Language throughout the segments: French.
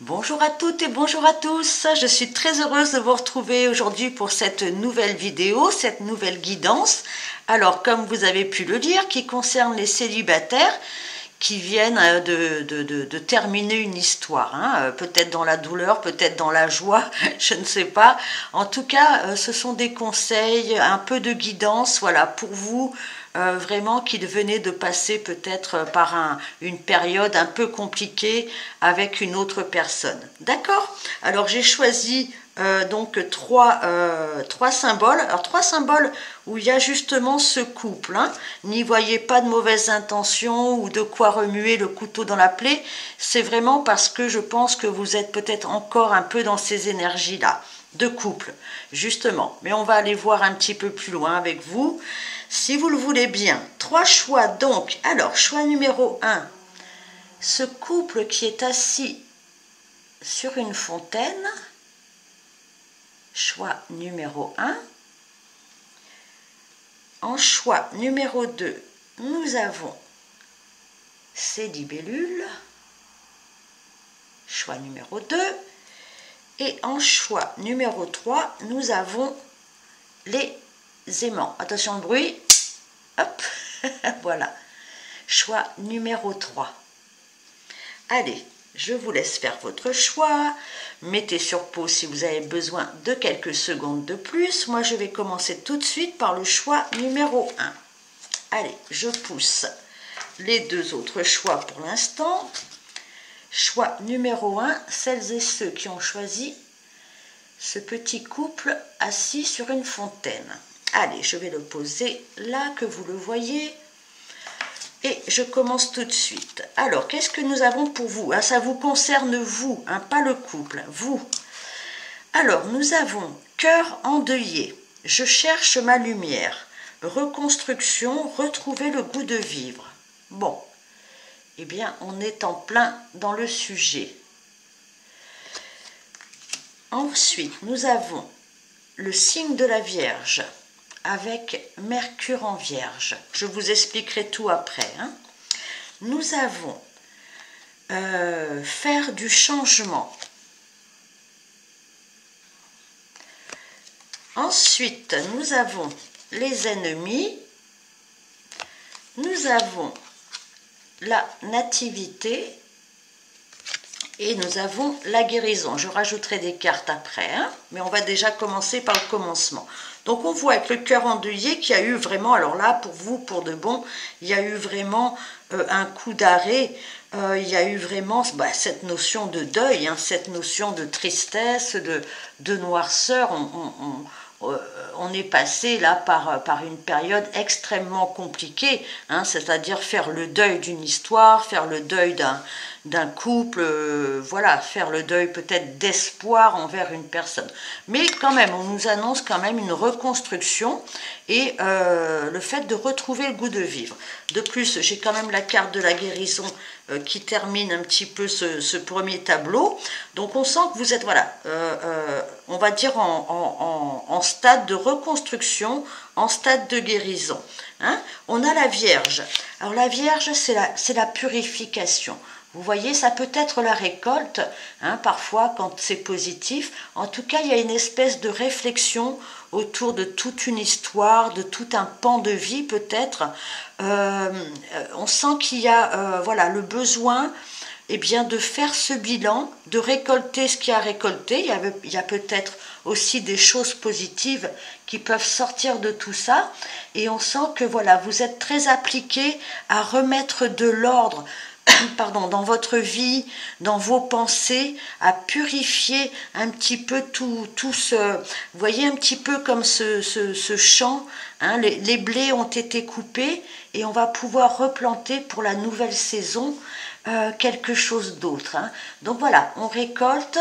Bonjour à toutes et bonjour à tous, je suis très heureuse de vous retrouver aujourd'hui pour cette nouvelle vidéo, cette nouvelle guidance. Alors comme vous avez pu le lire, qui concerne les célibataires qui viennent de terminer une histoire, hein. Peut-être dans la douleur, peut-être dans la joie, je ne sais pas. En tout cas, ce sont des conseils, un peu de guidance, voilà, pour vous, vraiment qui venez de passer peut-être par une période un peu compliquée avec une autre personne. D'accord? Alors j'ai choisi donc trois symboles. Alors trois symboles où il y a justement ce couple. Hein. N'y voyez pas de mauvaises intentions ou de quoi remuer le couteau dans la plaie. C'est vraiment parce que je pense que vous êtes peut-être encore un peu dans ces énergies-là, de couple, justement. Mais on va aller voir un petit peu plus loin avec vous, si vous le voulez bien. Trois choix donc. Alors, choix numéro 1. Ce couple qui est assis sur une fontaine. Choix numéro 1. En choix numéro 2, nous avons ces libellules. Choix numéro 2. Et en choix numéro 3, nous avons les aimants. Attention au bruit. Hop, voilà. Choix numéro 3. Allez, je vous laisse faire votre choix. Mettez sur pause si vous avez besoin de quelques secondes de plus. Moi, je vais commencer tout de suite par le choix numéro 1. Allez, je pousse les deux autres choix pour l'instant. Choix numéro 1, celles et ceux qui ont choisi ce petit couple assis sur une fontaine. Allez, je vais le poser là, que vous le voyez. Et je commence tout de suite. Alors, qu'est-ce que nous avons pour vous? Ah, ça vous concerne vous, hein, pas le couple, vous. Alors, nous avons cœur endeuillé. Je cherche ma lumière. Reconstruction, retrouver le goût de vivre. Bon, eh bien, on est en plein dans le sujet. Ensuite, nous avons le signe de la Vierge avec Mercure en Vierge. Je vous expliquerai tout après. Hein. Nous avons faire du changement. Ensuite, nous avons les ennemis. Nous avons la nativité. Et nous avons la guérison. Je rajouterai des cartes après, hein, mais on va déjà commencer par le commencement. Donc on voit avec le cœur endeuillé qu'il y a eu vraiment, alors là pour vous, pour de bon, il y a eu vraiment un coup d'arrêt, il y a eu vraiment cette notion de deuil, hein, cette notion de tristesse, de noirceur. On est passé là par une période extrêmement compliquée, hein, c'est-à-dire faire le deuil d'une histoire, faire le deuil d'un couple, voilà, faire le deuil peut-être d'espoir envers une personne. Mais quand même, on nous annonce quand même une reconstruction et le fait de retrouver le goût de vivre. De plus, j'ai quand même la carte de la guérison qui termine un petit peu ce premier tableau. Donc on sent que vous êtes, voilà, on va dire en stade de reconstruction, en stade de guérison. Hein. On a la Vierge. Alors la Vierge, c'est la purification. Vous voyez, ça peut être la récolte, hein, parfois quand c'est positif. En tout cas, il y a une espèce de réflexion autour de toute une histoire, de tout un pan de vie peut-être. On sent qu'il y a voilà, le besoin de faire ce bilan, de récolter ce qu'il y a récolté. Il y a peut-être aussi des choses positives qui peuvent sortir de tout ça. Et on sent que voilà, vous êtes très appliqué à remettre de l'ordre dans votre vie, dans vos pensées, à purifier un petit peu tout ce... Vous voyez un petit peu comme ce champ, hein, les blés ont été coupés et on va pouvoir replanter pour la nouvelle saison quelque chose d'autre. Hein. Donc voilà, on récolte,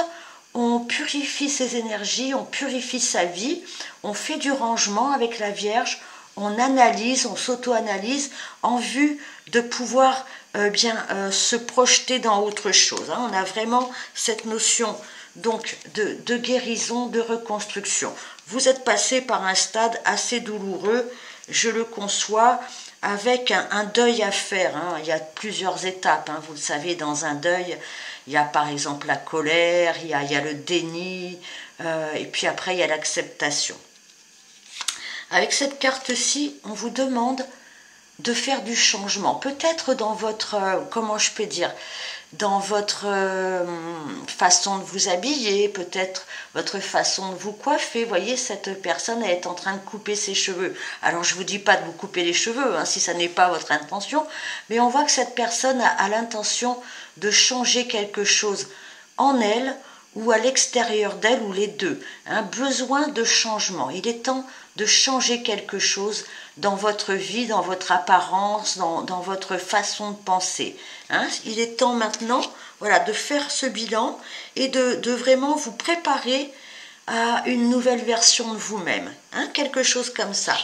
on purifie ses énergies, on purifie sa vie, on fait du rangement avec la Vierge, on analyse, on s'auto-analyse en vue de pouvoir se projeter dans autre chose. Hein. On a vraiment cette notion donc de guérison, de reconstruction. Vous êtes passé par un stade assez douloureux, je le conçois, avec un deuil à faire. Hein. Il y a plusieurs étapes, hein. Vous le savez, dans un deuil, il y a par exemple la colère, il y a le déni, et puis après il y a l'acceptation. Avec cette carte-ci, on vous demande de faire du changement. Peut-être dans votre, comment je peux dire, dans votre façon de vous habiller, peut-être votre façon de vous coiffer. Vous voyez, cette personne elle est en train de couper ses cheveux. Alors, je ne vous dis pas de vous couper les cheveux, hein, si ça n'est pas votre intention, mais on voit que cette personne a l'intention de changer quelque chose en elle ou à l'extérieur d'elle, ou les deux. Un besoin de changement. Il est temps de changer quelque chose dans votre vie, dans votre apparence, dans votre façon de penser. Hein. Il est temps maintenant, voilà, de faire ce bilan et de vraiment vous préparer à une nouvelle version de vous-même. Hein, quelque chose comme ça.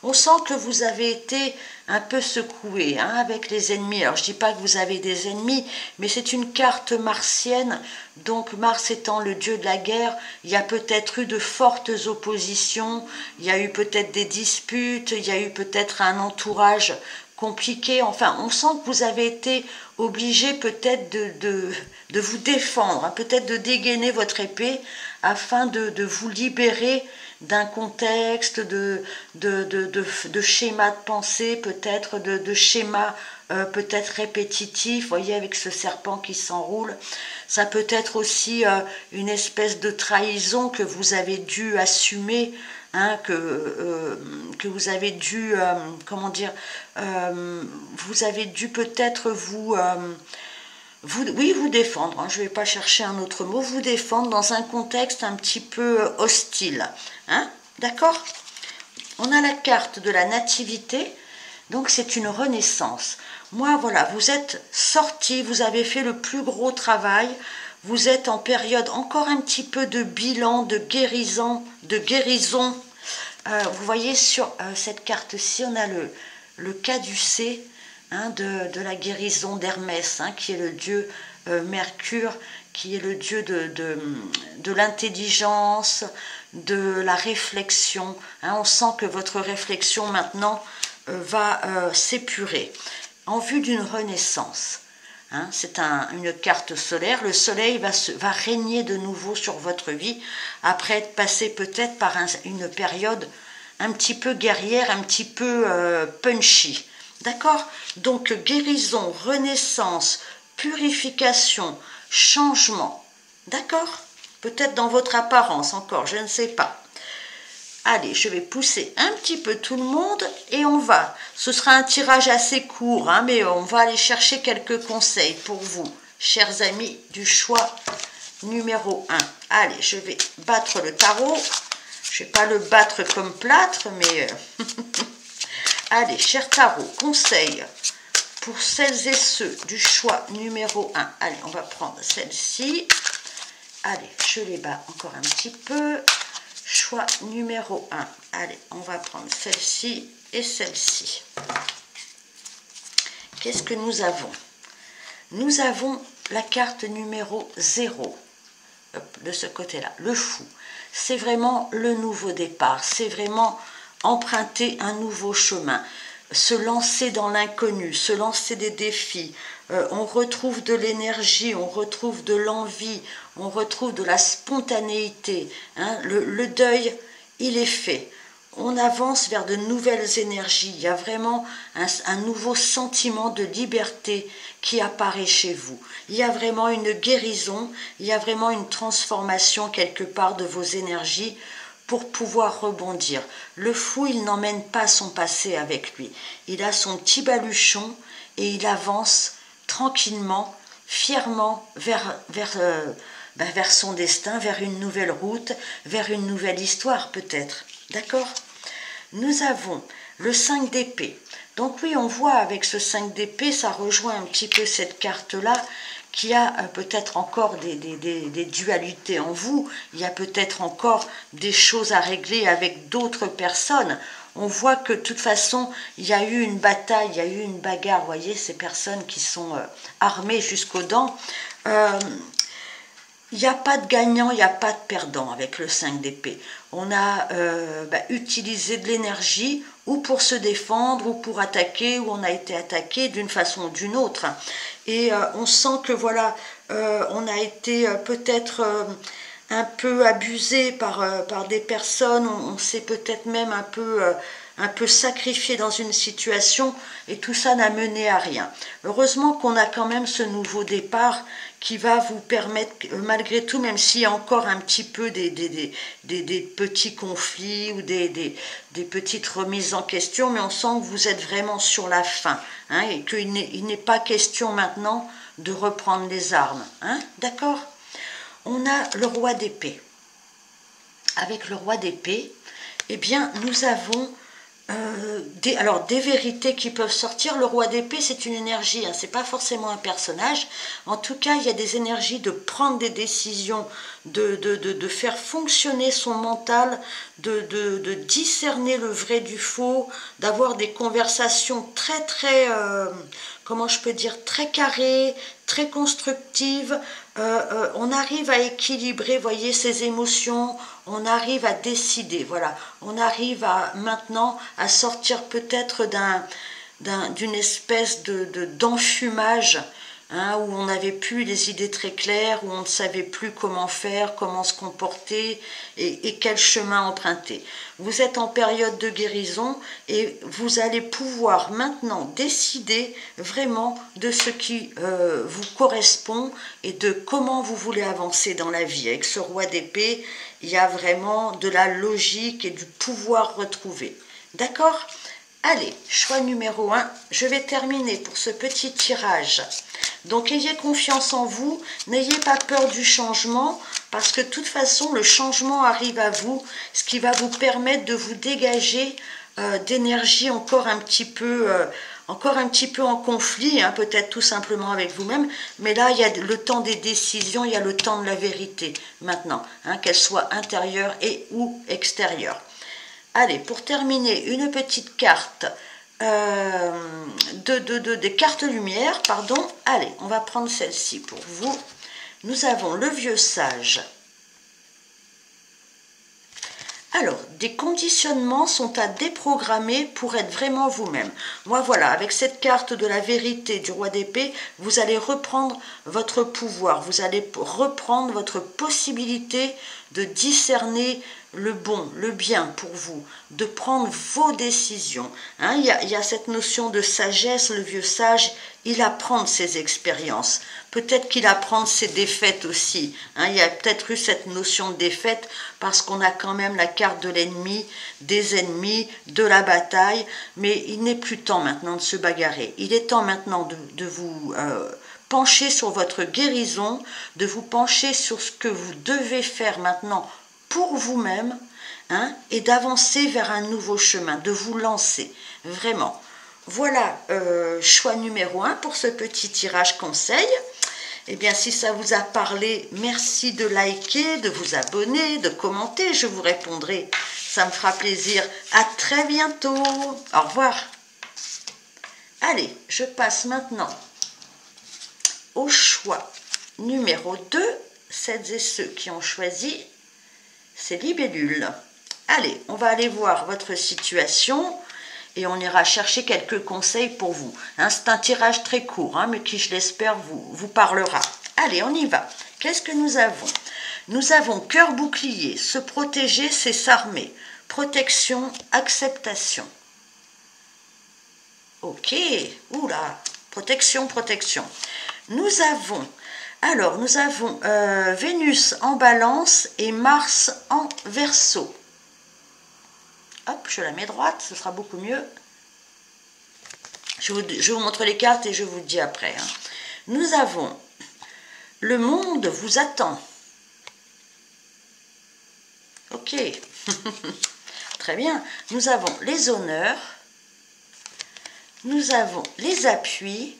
On sent que vous avez été un peu secoué, hein, avec les ennemis. Alors je ne dis pas que vous avez des ennemis, mais c'est une carte martienne, donc Mars étant le dieu de la guerre, il y a peut-être eu de fortes oppositions, il y a eu peut-être des disputes, il y a eu peut-être un entourage compliqué. Enfin, on sent que vous avez été obligé peut-être de vous défendre, hein, peut-être de dégainer votre épée afin de vous libérer d'un contexte, de schémas de pensée, peut-être de schémas peut-être répétitifs, vous voyez, avec ce serpent qui s'enroule. Ça peut être aussi une espèce de trahison que vous avez dû assumer, hein, que vous avez dû, comment dire, vous avez dû peut-être vous défendre, hein, je ne vais pas chercher un autre mot, vous défendre dans un contexte un petit peu hostile. Hein, d'accord? On a la carte de la nativité, donc c'est une renaissance. Moi, voilà, vous êtes sorti, vous avez fait le plus gros travail, vous êtes en période encore un petit peu de bilan, de guérison. Vous voyez sur cette carte-ci, on a le caducée, hein, de la guérison d'Hermès, hein, qui est le dieu Mercure, qui est le dieu de l'intelligence, de la réflexion. Hein, on sent que votre réflexion maintenant va s'épurer en vue d'une renaissance. Hein, c'est une carte solaire. Le soleil va régner de nouveau sur votre vie après être passé peut-être par une période un petit peu guerrière, un petit peu punchy. D'accord? Donc guérison, renaissance, purification, changement. D'accord? Peut-être dans votre apparence encore, je ne sais pas. Allez, je vais pousser un petit peu tout le monde et on va. Ce sera un tirage assez court, hein, mais on va aller chercher quelques conseils pour vous, chers amis du choix numéro 1. Allez, je vais battre le tarot. Je ne vais pas le battre comme plâtre, mais... Allez, cher tarot, conseil pour celles et ceux du choix numéro 1. Allez, on va prendre celle-ci. Allez, je les bats encore un petit peu. Choix numéro 1. Allez, on va prendre celle-ci et celle-ci. Qu'est-ce que nous avons? Nous avons la carte numéro 0. Hop, de ce côté-là, le fou. C'est vraiment le nouveau départ. C'est vraiment emprunter un nouveau chemin. Se lancer dans l'inconnu, se lancer des défis. On retrouve de l'énergie, on retrouve de l'envie, on retrouve de la spontanéité. Hein. Le deuil, il est fait. On avance vers de nouvelles énergies. Il y a vraiment un nouveau sentiment de liberté qui apparaît chez vous. Il y a vraiment une guérison, il y a vraiment une transformation quelque part de vos énergies pour pouvoir rebondir. Le fou, il n'emmène pas son passé avec lui. Il a son petit baluchon et il avance tranquillement, fièrement vers son destin, vers une nouvelle route, vers une nouvelle histoire peut-être. D'accord? Nous avons le 5 d'épée. Donc oui, on voit avec ce 5 d'épée, ça rejoint un petit peu cette carte-là, qui a peut-être encore des dualités en vous, il y a peut-être encore des choses à régler avec d'autres personnes. On voit que de toute façon, il y a eu une bataille, il y a eu une bagarre, vous voyez, ces personnes qui sont armées jusqu'aux dents. il n'y a pas de gagnant, il n'y a pas de perdant avec le 5 d'épée. On a utilisé de l'énergie ou pour se défendre ou pour attaquer, ou on a été attaqué d'une façon ou d'une autre. Et on sent que voilà, on a été peut-être un peu abusé par des personnes, on s'est peut-être même un peu sacrifié dans une situation, et tout ça n'a mené à rien. Heureusement qu'on a quand même ce nouveau départ qui va vous permettre, malgré tout, même s'il y a encore un petit peu des petits conflits ou des petites remises en question, mais on sent que vous êtes vraiment sur la fin, hein, et qu'il n'est pas question maintenant de reprendre les armes. Hein, d'accord ? On a le roi d'épée. Avec le roi d'épée, eh bien, nous avons des vérités qui peuvent sortir. Le roi d'épée, c'est une énergie, hein, c'est pas forcément un personnage. En tout cas, il y a des énergies de prendre des décisions, de faire fonctionner son mental, de discerner le vrai du faux, d'avoir des conversations très, comment je peux dire, très carrées, très constructives. On arrive à équilibrer, voyez, ses émotions, on arrive à décider, voilà, on arrive maintenant à sortir peut-être d'une espèce d'enfumage, hein, où on n'avait plus les idées très claires, où on ne savait plus comment faire, comment se comporter et quel chemin emprunter. Vous êtes en période de guérison et vous allez pouvoir maintenant décider vraiment de ce qui vous correspond et de comment vous voulez avancer dans la vie. Avec ce roi d'épée, il y a vraiment de la logique et du pouvoir retrouvé. D'accord ? Allez, choix numéro 1, je vais terminer pour ce petit tirage. Donc ayez confiance en vous, n'ayez pas peur du changement, parce que de toute façon le changement arrive à vous, ce qui va vous permettre de vous dégager d'énergie encore un petit peu en conflit, hein, peut-être tout simplement avec vous-même, mais là il y a le temps des décisions, il y a le temps de la vérité maintenant, hein, qu'elle soit intérieure et ou extérieure. Allez, pour terminer, une petite carte, des cartes lumière, pardon. Allez, on va prendre celle-ci pour vous. Nous avons le vieux sage. Alors, des conditionnements sont à déprogrammer pour être vraiment vous-même. Moi, voilà, avec cette carte de la vérité du roi d'épée, vous allez reprendre votre pouvoir, vous allez reprendre votre possibilité de discerner le bon, le bien pour vous, de prendre vos décisions. Hein, il y a cette notion de sagesse, le vieux sage, il apprend de ses expériences. Peut-être qu'il apprend de ses défaites aussi. Hein, il y a peut-être eu cette notion de défaite parce qu'on a quand même la carte de l'ennemi, des ennemis, de la bataille, mais il n'est plus temps maintenant de se bagarrer. Il est temps maintenant de vous pencher sur votre guérison, de vous pencher sur ce que vous devez faire maintenant pour vous-même, hein, et d'avancer vers un nouveau chemin, de vous lancer, vraiment. Voilà, choix numéro 1 pour ce petit tirage conseil. Eh bien, si ça vous a parlé, merci de liker, de vous abonner, de commenter, je vous répondrai. Ça me fera plaisir. À très bientôt. Au revoir. Allez, je passe maintenant au choix numéro 2. Celles et ceux qui ont choisi, c'est Libellule. Allez, on va aller voir votre situation et on ira chercher quelques conseils pour vous. Hein, c'est un tirage très court, hein, mais qui, je l'espère, vous parlera. Allez, on y va. Qu'est-ce que nous avons ? Nous avons cœur bouclier, se protéger, c'est s'armer. Protection, acceptation. Ok, oula, protection. Nous avons Vénus en balance et Mars en verseau. Hop, je la mets droite, ce sera beaucoup mieux. Je vous montre les cartes et je vous le dis après. Hein. Nous avons le monde vous attend. Ok, très bien. Nous avons les honneurs. Nous avons les appuis.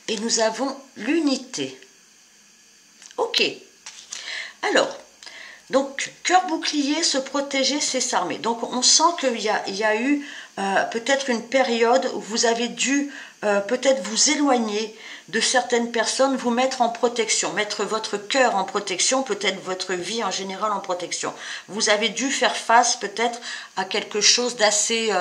Et nous avons l'unité. Ok. Alors, Donc, cœur bouclier, se protéger, c'est s'armer. Donc, on sent qu'il y a eu peut-être une période où vous avez dû peut-être vous éloigner de certaines personnes, vous mettre en protection, mettre votre cœur en protection, peut-être votre vie en général en protection. Vous avez dû faire face peut-être à quelque chose d'assez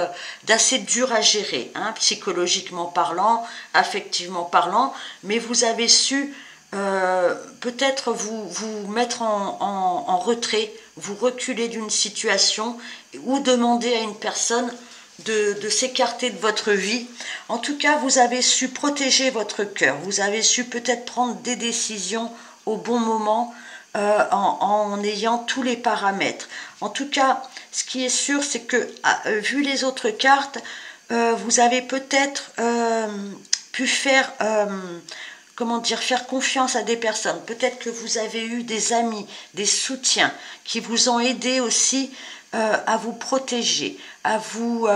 dur à gérer, hein, psychologiquement parlant, affectivement parlant, mais vous avez su peut-être vous mettre en retrait, vous reculer d'une situation ou demander à une personne de s'écarter de votre vie. En tout cas, vous avez su protéger votre cœur, vous avez su peut-être prendre des décisions au bon moment en ayant tous les paramètres. En tout cas, ce qui est sûr, c'est que vu les autres cartes, vous avez peut-être pu faire comment dire, faire confiance à des personnes. Peut-être que vous avez eu des amis, des soutiens qui vous ont aidé aussi à vous protéger, à vous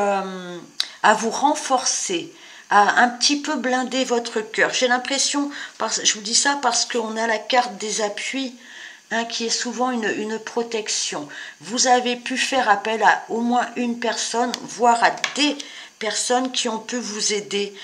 renforcer, à un petit peu blinder votre cœur. J'ai l'impression, je vous dis ça parce qu'on a la carte des appuis, hein, qui est souvent une protection. Vous avez pu faire appel à au moins une personne, voire à des personnes qui ont pu vous aider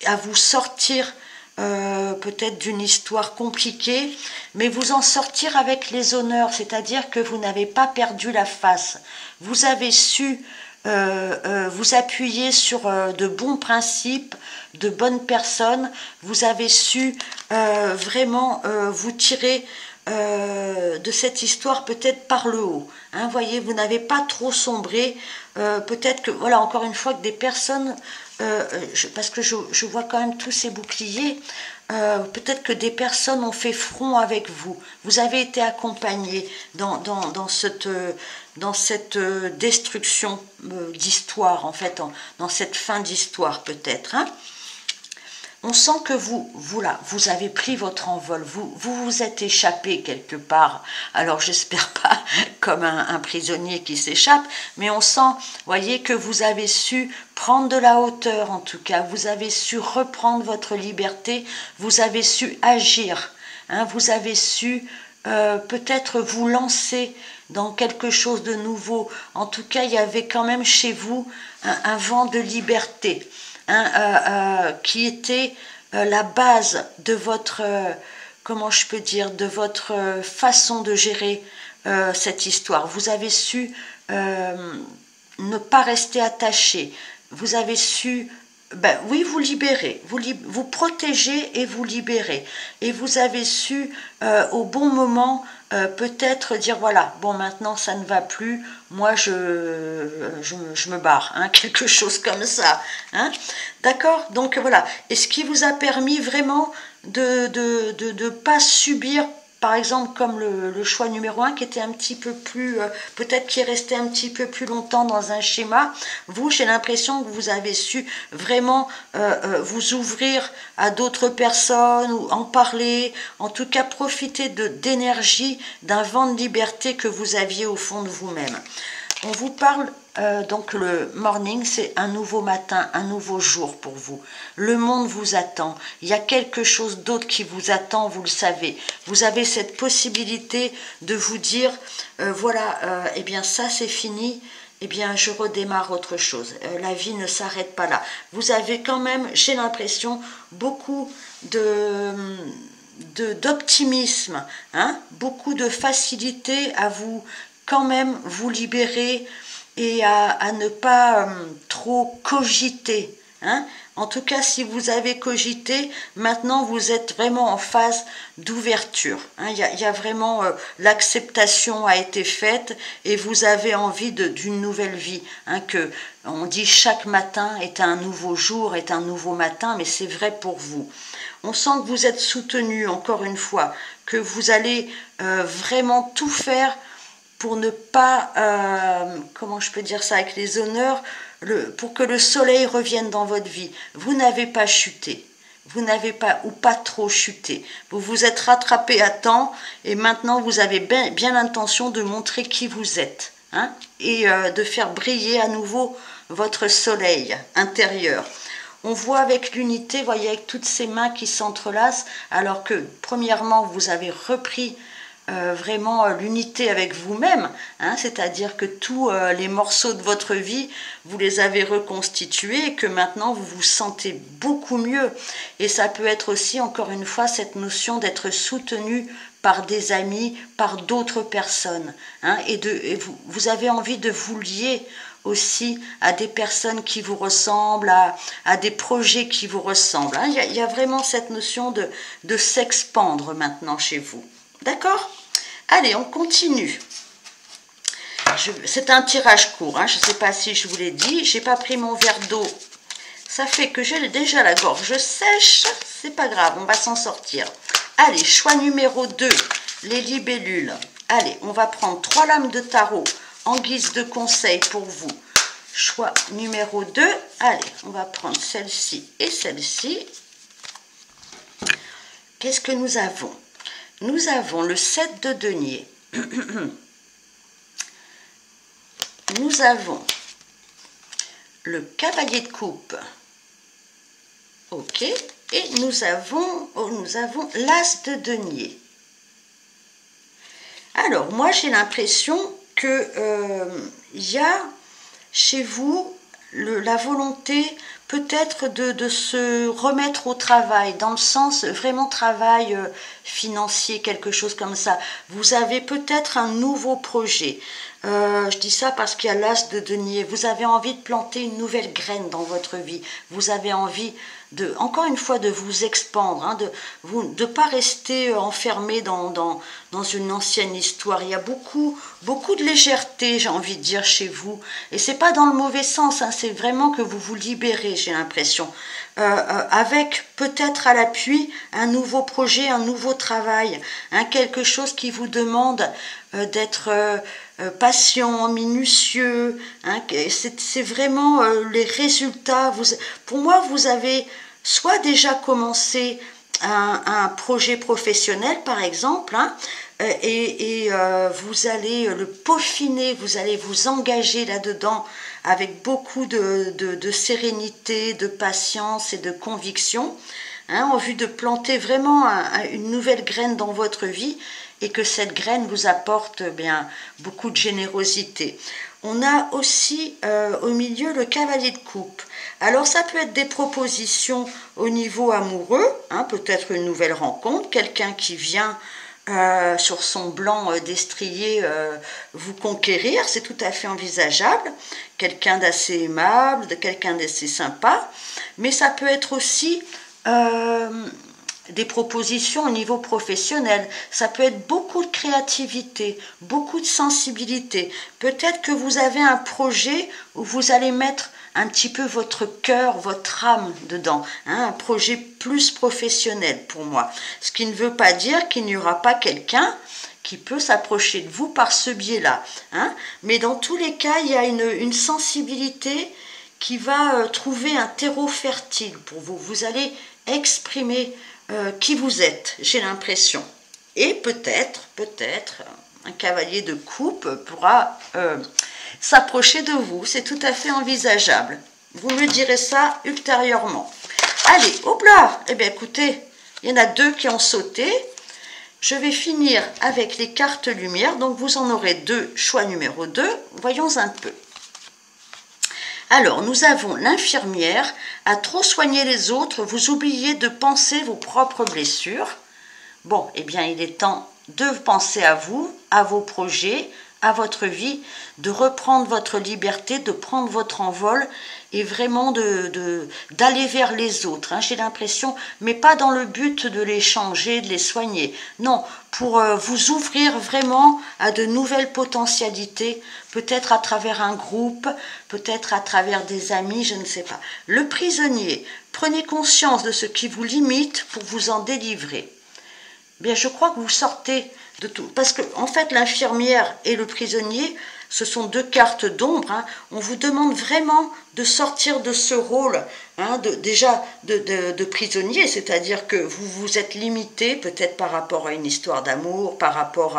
à vous sortir peut-être d'une histoire compliquée, mais vous en sortir avec les honneurs, c'est-à-dire que vous n'avez pas perdu la face. Vous avez su vous appuyer sur de bons principes, de bonnes personnes. Vous avez su vraiment vous tirer de cette histoire peut-être par le haut. Hein, voyez, vous n'avez pas trop sombré. Peut-être que, voilà, encore une fois, que des personnes, parce que je vois quand même tous ces boucliers, peut-être que des personnes ont fait front avec vous. Vous avez été accompagné dans cette destruction d'histoire, en fait, dans cette fin d'histoire peut-être. Hein. On sent que vous avez pris votre envol, vous êtes échappé quelque part. Alors j'espère pas comme un prisonnier qui s'échappe, mais on sent, voyez, que vous avez su prendre de la hauteur en tout cas, vous avez su reprendre votre liberté, vous avez su agir, hein, vous avez su peut-être vous lancer dans quelque chose de nouveau. En tout cas, il y avait quand même chez vous un vent de liberté. Hein, qui était la base de votre, comment je peux dire, de votre façon de gérer cette histoire. Vous avez su ne pas rester attaché. Vous avez su, ben oui, vous libérer, vous protéger et vous libérer. Et vous avez su, au bon moment, peut-être dire voilà, bon maintenant ça ne va plus, moi je me barre, hein, quelque chose comme ça, hein, d'accord, donc voilà, et ce qui vous a permis vraiment de pas subir, par exemple comme le choix numéro 1 qui était un petit peu plus, peut-être qui est resté un petit peu plus longtemps dans un schéma, vous, j'ai l'impression que vous avez su vraiment vous ouvrir à d'autres personnes ou en parler, en tout cas profiter d'énergie, d'un vent de liberté que vous aviez au fond de vous-même. On vous parle, donc le morning, c'est un nouveau matin, un nouveau jour pour vous. Le monde vous attend. Il y a quelque chose d'autre qui vous attend, vous le savez. Vous avez cette possibilité de vous dire, voilà, eh bien ça c'est fini, eh bien je redémarre autre chose. La vie ne s'arrête pas là. Vous avez quand même, j'ai l'impression, beaucoup d'optimisme, hein, beaucoup de facilité à vous quand même vous libérer et à ne pas trop cogiter. Hein. En tout cas, si vous avez cogité, maintenant vous êtes vraiment en phase d'ouverture. Hein. Il y a vraiment l'acceptation a été faite et vous avez envie d'une nouvelle vie. Hein, que on dit chaque matin est un nouveau jour, est un nouveau matin, mais c'est vrai pour vous. On sent que vous êtes soutenu, encore une fois, que vous allez vraiment tout faire pour ne pas, comment je peux dire ça avec les honneurs, pour que le soleil revienne dans votre vie. Vous n'avez pas chuté, vous n'avez pas, ou pas trop chuté. Vous vous êtes rattrapé à temps et maintenant vous avez bien l'intention de montrer qui vous êtes, hein, et de faire briller à nouveau votre soleil intérieur. On voit avec l'unité, vous voyez, avec toutes ces mains qui s'entrelacent, alors que premièrement vous avez repris vraiment l'unité avec vous-même, hein, c'est-à-dire que tous les morceaux de votre vie, vous les avez reconstitués et que maintenant vous vous sentez beaucoup mieux. Et ça peut être aussi, encore une fois, cette notion d'être soutenu par des amis, par d'autres personnes, hein, et vous avez envie de vous lier aussi à des personnes qui vous ressemblent, à des projets qui vous ressemblent. Hein. Il y a vraiment cette notion de s'expandre maintenant chez vous. D'accord? Allez, on continue. C'est un tirage court, hein, je ne sais pas si je vous l'ai dit. Je n'ai pas pris mon verre d'eau. Ça fait que j'ai déjà la gorge sèche. C'est pas grave, on va s'en sortir. Allez, choix numéro 2, les libellules. Allez, on va prendre 3 lames de tarot en guise de conseil pour vous. Choix numéro 2. Allez, on va prendre celle-ci et celle-ci. Qu'est-ce que nous avons? Nous avons le 7 de denier. Nous avons le cavalier de coupe. Ok. Et nous avons l'as de denier. Alors, moi, j'ai l'impression que y a chez vous la volonté peut-être de se remettre au travail, dans le sens vraiment travail financier, quelque chose comme ça. Vous avez peut-être un nouveau projet. Je dis ça parce qu'il y a l'as de denier. Vous avez envie de planter une nouvelle graine dans votre vie. Vous avez envie encore une fois, de vous expandre, hein, de pas rester enfermé dans une ancienne histoire. Il y a beaucoup de légèreté, j'ai envie de dire, chez vous. Et c'est pas dans le mauvais sens, hein, c'est vraiment que vous vous libérez, j'ai l'impression. Avec peut-être à l'appui un nouveau projet, un nouveau travail, hein, quelque chose qui vous demande d'être patient, minutieux. Hein, c'est vraiment les résultats. Pour moi, vous avez soit déjà commencé un projet professionnel, par exemple, hein, et vous allez le peaufiner, vous allez vous engager là-dedans avec beaucoup de sérénité, de patience et de conviction, hein, en vue de planter vraiment une nouvelle graine dans votre vie et que cette graine vous apporte bien beaucoup de générosité. On a aussi au milieu le cavalier de coupe. Alors ça peut être des propositions au niveau amoureux, hein, peut-être une nouvelle rencontre, quelqu'un qui vient sur son blanc destrier vous conquérir, c'est tout à fait envisageable, quelqu'un d'assez aimable, quelqu'un d'assez sympa, mais ça peut être aussi des propositions au niveau professionnel, ça peut être beaucoup de créativité, beaucoup de sensibilité, peut-être que vous avez un projet où vous allez mettre un petit peu votre cœur, votre âme dedans, hein, un projet plus professionnel pour moi, ce qui ne veut pas dire qu'il n'y aura pas quelqu'un qui peut s'approcher de vous par ce biais-là, hein, mais dans tous les cas, il y a une sensibilité qui va trouver un terreau fertile pour vous, vous allez exprimer qui vous êtes, j'ai l'impression. Et peut-être, un cavalier de coupe pourra s'approcher de vous. C'est tout à fait envisageable. Vous me direz ça ultérieurement. Allez, hop là! Eh bien, écoutez, il y en a 2 qui ont sauté. Je vais finir avec les cartes lumière. Donc, vous en aurez 2, choix numéro 2. Voyons un peu. Alors, nous avons l'infirmière. À trop soigner les autres, vous oubliez de penser vos propres blessures. Bon, eh bien, il est temps de penser à vous, à vos projets, à votre vie, de reprendre votre liberté, de prendre votre envol et vraiment d'aller vers les autres. Hein, j'ai l'impression, mais pas dans le but de les changer, de les soigner. Non, pour vous ouvrir vraiment à de nouvelles potentialités, peut-être à travers un groupe, peut-être à travers des amis, je ne sais pas. Le prisonnier, prenez conscience de ce qui vous limite pour vous en délivrer. Bien, je crois que vous sortez de tout. Parce que, en fait, l'infirmière et le prisonnier, ce sont 2 cartes d'ombre. Hein. On vous demande vraiment de sortir de ce rôle, hein, de prisonnier, c'est-à-dire que vous vous êtes limité, peut-être par rapport à une histoire d'amour, par rapport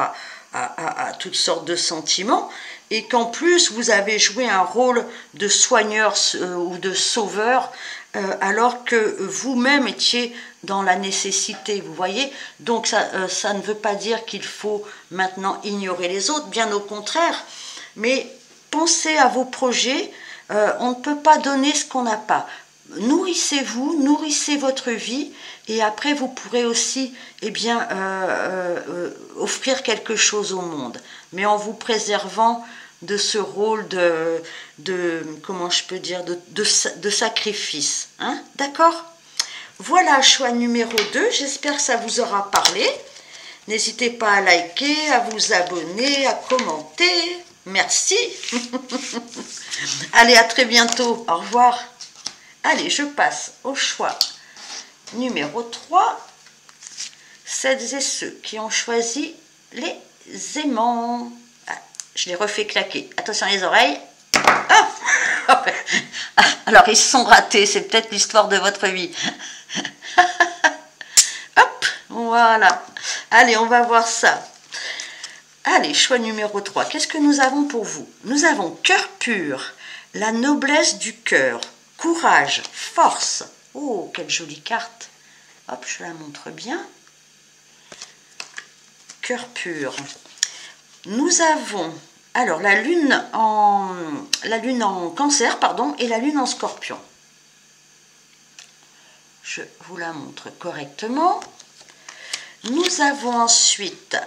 à toutes sortes de sentiments, et qu'en plus vous avez joué un rôle de soigneur ou de sauveur alors que vous-même étiez dans la nécessité, vous voyez. Donc ça ne veut pas dire qu'il faut maintenant ignorer les autres, bien au contraire, mais pensez à vos projets. On ne peut pas donner ce qu'on n'a pas. Nourrissez-vous, nourrissez votre vie, et après vous pourrez aussi offrir quelque chose au monde, mais en vous préservant de ce rôle comment je peux dire, de sacrifice. Hein? D'accord? Voilà, choix numéro 2. J'espère que ça vous aura parlé. N'hésitez pas à liker, à vous abonner, à commenter. Merci. Allez, à très bientôt. Au revoir. Allez, je passe au choix numéro 3. Celles et ceux qui ont choisi les aimants. Ah, je les refais claquer. Attention les oreilles. Ah, alors, ils se sont ratés. C'est peut-être l'histoire de votre vie. Hop, voilà. Allez, on va voir ça. Allez, choix numéro 3. Qu'est-ce que nous avons pour vous? Nous avons cœur pur, la noblesse du cœur, courage, force. Oh, quelle jolie carte. Hop, je la montre bien. Cœur pur. Nous avons alors la lune en cancer, pardon, et la lune en scorpion. Je vous la montre correctement. Nous avons ensuite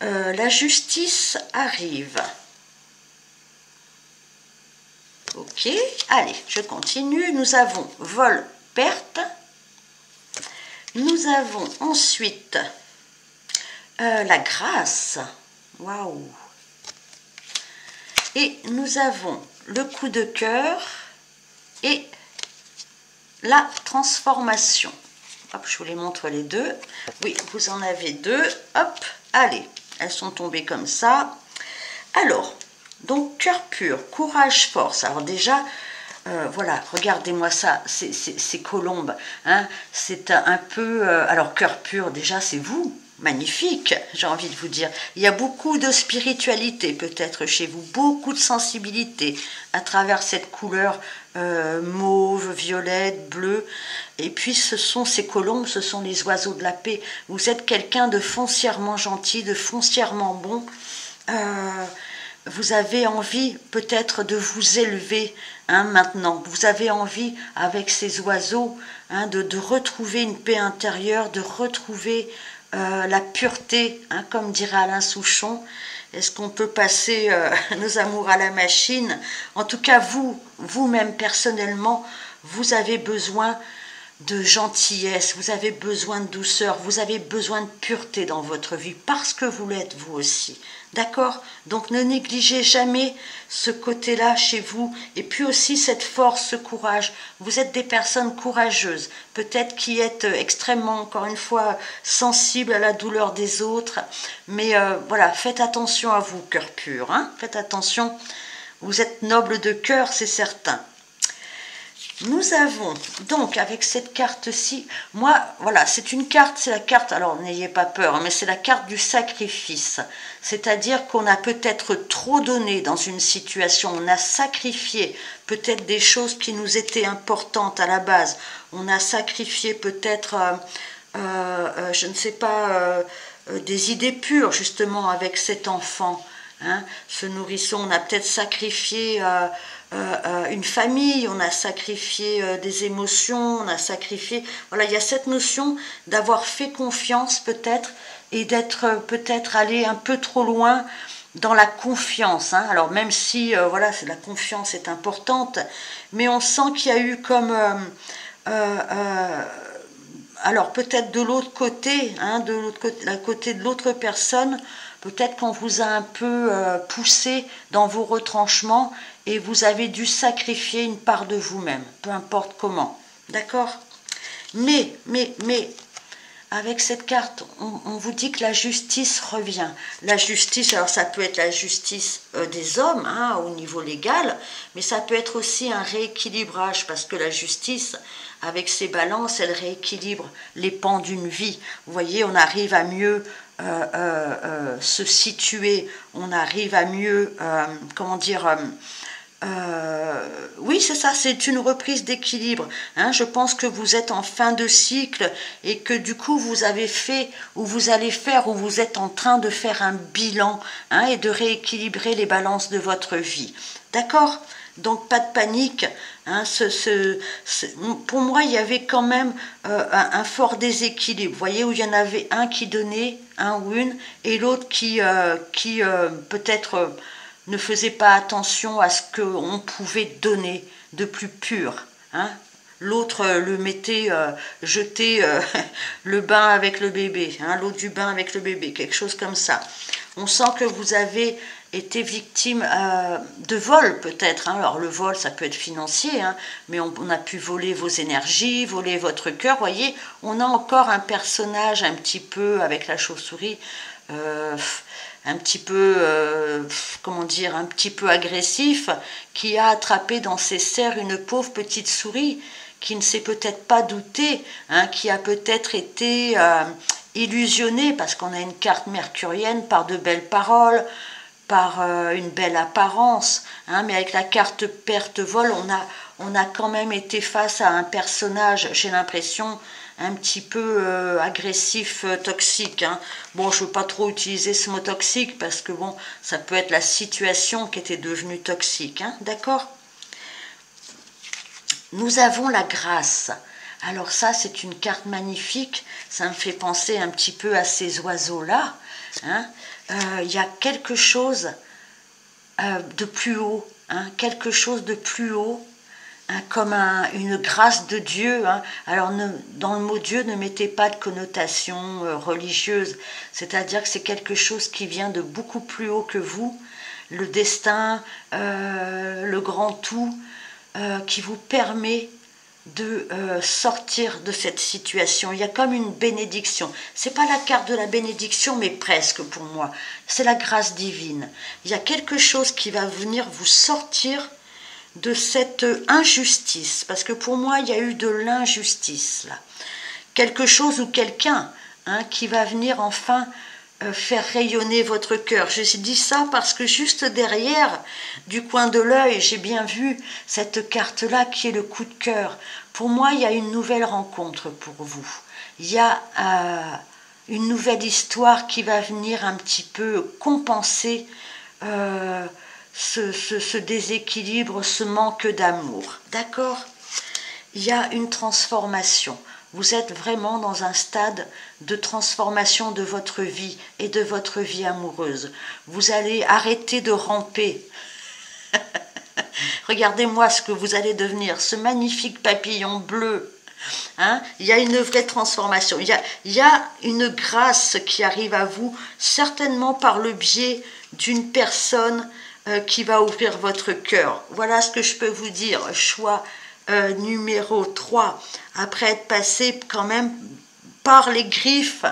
la justice arrive. Ok, allez, je continue. Nous avons vol, perte. Nous avons ensuite la grâce. Waouh! Et nous avons le coup de cœur et la transformation. Hop, je vous les montre les deux. Oui, vous en avez deux. Hop, allez, elles sont tombées comme ça. Alors, donc cœur pur, courage, force. Alors déjà, voilà, regardez-moi ça, ces colombes. Hein, c'est un peu... alors, cœur pur, déjà, c'est vous. Magnifique, j'ai envie de vous dire. Il y a beaucoup de spiritualité peut-être chez vous, beaucoup de sensibilité à travers cette couleur mauve, violette, bleue. Et puis ces colombes, ce sont les oiseaux de la paix. Vous êtes quelqu'un de foncièrement gentil, de foncièrement bon. Vous avez envie peut-être de vous élever maintenant. Vous avez envie, avec ces oiseaux, de retrouver une paix intérieure, de retrouver la pureté, comme dirait Alain Souchon. Est-ce qu'on peut passer nos amours à la machine? En tout cas, vous-même personnellement, vous avez besoin de gentillesse, vous avez besoin de douceur, vous avez besoin de pureté dans votre vie, parce que vous l'êtes vous aussi. D'accord? Donc ne négligez jamais ce côté-là chez vous, et puis aussi cette force, ce courage. Vous êtes des personnes courageuses, peut-être qui êtes extrêmement, encore une fois, sensibles à la douleur des autres, mais voilà, faites attention à vous, cœur pur, faites attention, vous êtes noble de cœur, c'est certain. Nous avons donc avec cette carte-ci, moi, voilà, c'est une carte, c'est la carte, alors n'ayez pas peur, mais c'est la carte du sacrifice. C'est-à-dire qu'on a peut-être trop donné dans une situation, on a sacrifié peut-être des choses qui nous étaient importantes à la base. On a sacrifié peut-être, je ne sais pas, des idées pures justement avec cet enfant, ce nourrisson. On a peut-être sacrifié... une famille, on a sacrifié des émotions, on a sacrifié... Voilà, il y a cette notion d'avoir fait confiance peut-être et d'être peut-être allé un peu trop loin dans la confiance. Alors même si, voilà, la confiance est importante, mais on sent qu'il y a eu comme... alors peut-être de l'autre côté, côté de l'autre personne, peut-être qu'on vous a un peu poussé dans vos retranchements et vous avez dû sacrifier une part de vous-même, peu importe comment. D'accord? Mais, avec cette carte, on vous dit que la justice revient. La justice, alors ça peut être la justice des hommes, hein, au niveau légal, mais ça peut être aussi un rééquilibrage, parce que la justice, avec ses balances, elle rééquilibre les pans d'une vie. Vous voyez, on arrive à mieux se situer, on arrive à mieux, comment dire... oui, c'est ça, c'est une reprise d'équilibre. Hein, je pense que vous êtes en fin de cycle et que du coup vous avez fait ou vous allez faire ou vous êtes en train de faire un bilan, hein, et de rééquilibrer les balances de votre vie. D'accord? Donc pas de panique. Hein, pour moi, il y avait quand même un fort déséquilibre. Vous voyez, où il y en avait un qui donnait, un ou une, et l'autre qui peut-être... ne faisait pas attention à ce qu'on pouvait donner de plus pur. Hein. L'autre le mettait, jetait le bain avec le bébé, hein, l'eau du bain avec le bébé, quelque chose comme ça. On sent que vous avez été victime de vol peut-être. Hein. Alors le vol, ça peut être financier, hein, mais on a pu voler vos énergies, voler votre cœur. Vous voyez, on a encore un personnage un petit peu avec la chauve-souris, un petit peu, comment dire, un petit peu agressif, qui a attrapé dans ses serres une pauvre petite souris, qui ne s'est peut-être pas doutée, hein, qui a peut-être été illusionnée, parce qu'on a une carte mercurienne, par de belles paroles, par une belle apparence, hein, mais avec la carte perte-vol, on a quand même été face à un personnage, j'ai l'impression, un petit peu agressif, toxique. Hein. Bon, je ne veux pas trop utiliser ce mot toxique parce que bon, ça peut être la situation qui était devenue toxique. Hein. D'accord? Nous avons la grâce. Alors ça, c'est une carte magnifique. Ça me fait penser un petit peu à ces oiseaux-là. Hein. Y a quelque chose de plus haut. Hein, quelque chose de plus haut. Hein, comme une grâce de Dieu. Hein. Alors, dans le mot Dieu, ne mettez pas de connotation religieuse. C'est-à-dire que c'est quelque chose qui vient de beaucoup plus haut que vous. Le destin, le grand tout, qui vous permet de sortir de cette situation. Il y a comme une bénédiction. C'est pas la carte de la bénédiction, mais presque pour moi. C'est la grâce divine. Il y a quelque chose qui va venir vous sortir de cette injustice, parce que pour moi il y a eu de l'injustice là, quelque chose ou quelqu'un, hein, qui va venir enfin faire rayonner votre cœur. Je dis ça parce que juste derrière, du coin de l'œil, j'ai bien vu cette carte là qui est le coup de cœur. Pour moi il y a une nouvelle rencontre pour vous, il y a une nouvelle histoire qui va venir un petit peu compenser ce déséquilibre, ce manque d'amour. D'accord? Il y a une transformation. Vous êtes vraiment dans un stade de transformation de votre vie et de votre vie amoureuse. Vous allez arrêter de ramper. Regardez-moi ce que vous allez devenir, ce magnifique papillon bleu. Hein? Il y a une vraie transformation. Il y a une grâce qui arrive à vous, certainement par le biais d'une personne qui va ouvrir votre cœur. Voilà ce que je peux vous dire. Choix numéro 3, après être passé quand même par les griffes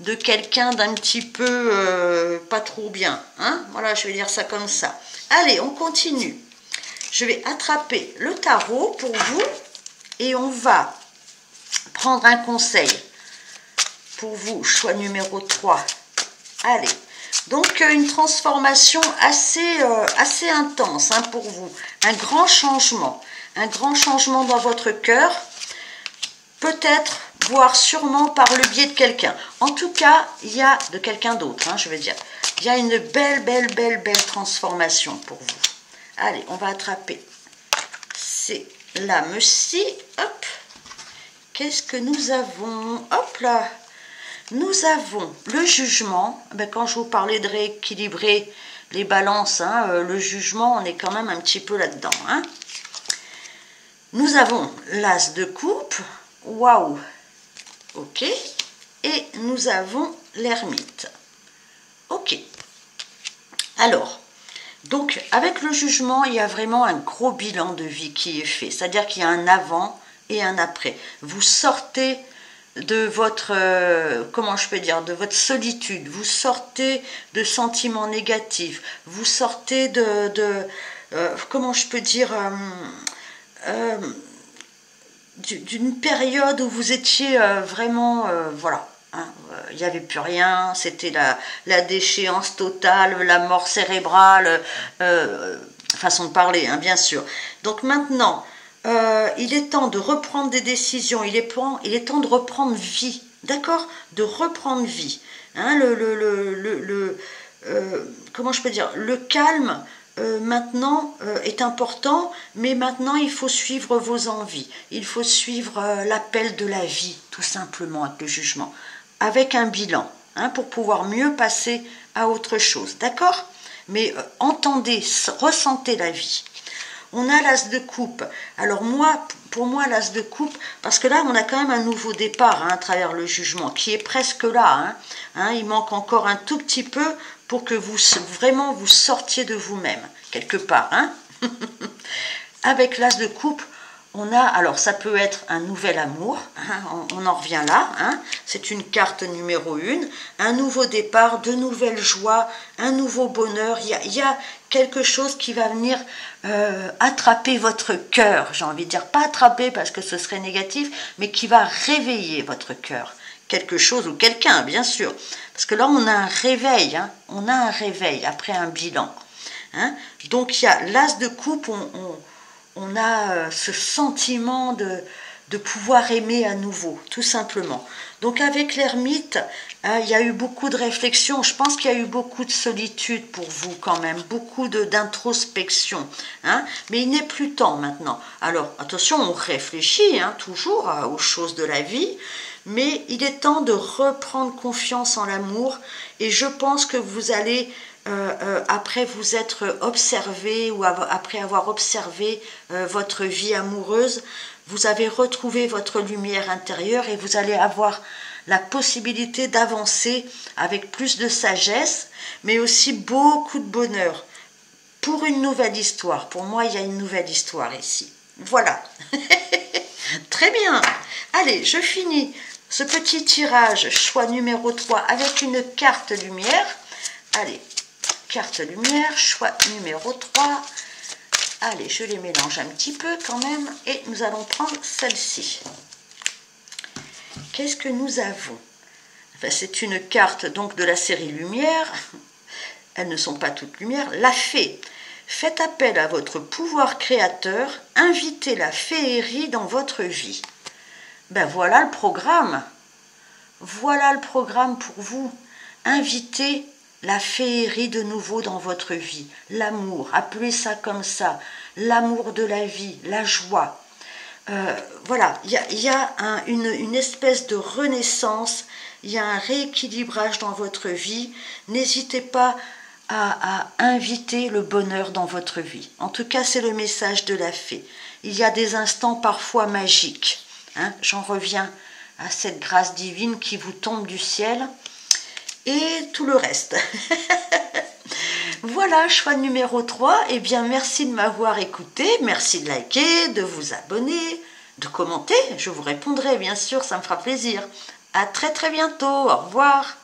de quelqu'un d'un petit peu pas trop bien. Hein? Voilà, je vais dire ça comme ça. Allez, on continue. Je vais attraper le tarot pour vous et on va prendre un conseil pour vous. Choix numéro 3. Allez. Donc une transformation assez intense, hein, pour vous. Un grand changement dans votre cœur, peut-être, voire sûrement par le biais de quelqu'un. En tout cas, il y a de quelqu'un d'autre, hein, je veux dire. Il y a une belle transformation pour vous. Allez, on va attraper. C'est lame-ci, hop. Qu'est-ce que nous avons? Hop là. Nous avons le jugement. Ben, quand je vous parlais de rééquilibrer les balances, hein, le jugement, on est quand même un petit peu là-dedans. Hein. Nous avons l'as de coupe. Waouh. Ok. Et nous avons l'ermite. Ok. Alors, donc, avec le jugement, il y a vraiment un gros bilan de vie qui est fait. C'est-à-dire qu'il y a un avant et un après. Vous sortez de votre, comment je peux dire, de votre solitude, vous sortez de sentiments négatifs, vous sortez comment je peux dire, d'une période où vous étiez vraiment, voilà, hein, il n'y avait plus rien, c'était la déchéance totale, la mort cérébrale, façon de parler, hein, bien sûr. Donc maintenant, il est temps de reprendre des décisions, il est temps de reprendre vie, d'accord? De reprendre vie. Hein, comment je peux dire? Le calme, maintenant, est important, mais maintenant, il faut suivre vos envies. Il faut suivre l'appel de la vie, tout simplement, avec le jugement, avec un bilan, hein, pour pouvoir mieux passer à autre chose, d'accord? Mais entendez, ressentez la vie. On a l'as de coupe. Alors pour moi, l'as de coupe, parce que là, on a quand même un nouveau départ, hein, à travers le jugement, qui est presque là. Hein. Hein, il manque encore un tout petit peu pour que vous vraiment vous sortiez de vous-même, quelque part. Hein. Avec l'as de coupe, on a, alors ça peut être un nouvel amour, hein, on en revient là, hein, c'est une carte numéro 1, un nouveau départ, de nouvelles joies, un nouveau bonheur, il y a quelque chose qui va venir attraper votre cœur, j'ai envie de dire, pas attraper parce que ce serait négatif, mais qui va réveiller votre cœur, quelque chose ou quelqu'un, bien sûr, parce que là on a un réveil, hein, on a un réveil après un bilan, hein, donc il y a l'as de coupe, on a ce sentiment de pouvoir aimer à nouveau, tout simplement. Donc avec l'ermite, hein, il y a eu beaucoup de réflexions, je pense qu'il y a eu beaucoup de solitude pour vous quand même, beaucoup d'introspection, hein, mais il n'est plus temps maintenant. Alors attention, on réfléchit, hein, toujours aux choses de la vie, mais il est temps de reprendre confiance en l'amour, et je pense que vous allez... après vous être observé ou après avoir observé votre vie amoureuse, vous avez retrouvé votre lumière intérieure et vous allez avoir la possibilité d'avancer avec plus de sagesse, mais aussi beaucoup de bonheur pour une nouvelle histoire. Pour moi, il y a une nouvelle histoire ici. Voilà. Très bien. Allez, je finis ce petit tirage, choix numéro 3, avec une carte lumière. Allez. Carte lumière, choix numéro 3. Allez, je les mélange un petit peu quand même. Et nous allons prendre celle-ci. Qu'est-ce que nous avons? Enfin, c'est une carte donc de la série Lumière. Elles ne sont pas toutes lumière. La fée. Faites appel à votre pouvoir créateur. Invitez la féerie dans votre vie. Ben voilà le programme. Voilà le programme pour vous. Invitez la féerie de nouveau dans votre vie, l'amour, appelez ça comme ça, l'amour de la vie, la joie. Voilà, il y a une espèce de renaissance, il y a un rééquilibrage dans votre vie. N'hésitez pas à inviter le bonheur dans votre vie. En tout cas, c'est le message de la fée. Il y a des instants parfois magiques. Hein, j'en reviens à cette grâce divine qui vous tombe du ciel. Et tout le reste. Voilà, choix numéro 3. Eh bien, merci de m'avoir écouté. Merci de liker, de vous abonner, de commenter. Je vous répondrai, bien sûr, ça me fera plaisir. À très très bientôt. Au revoir.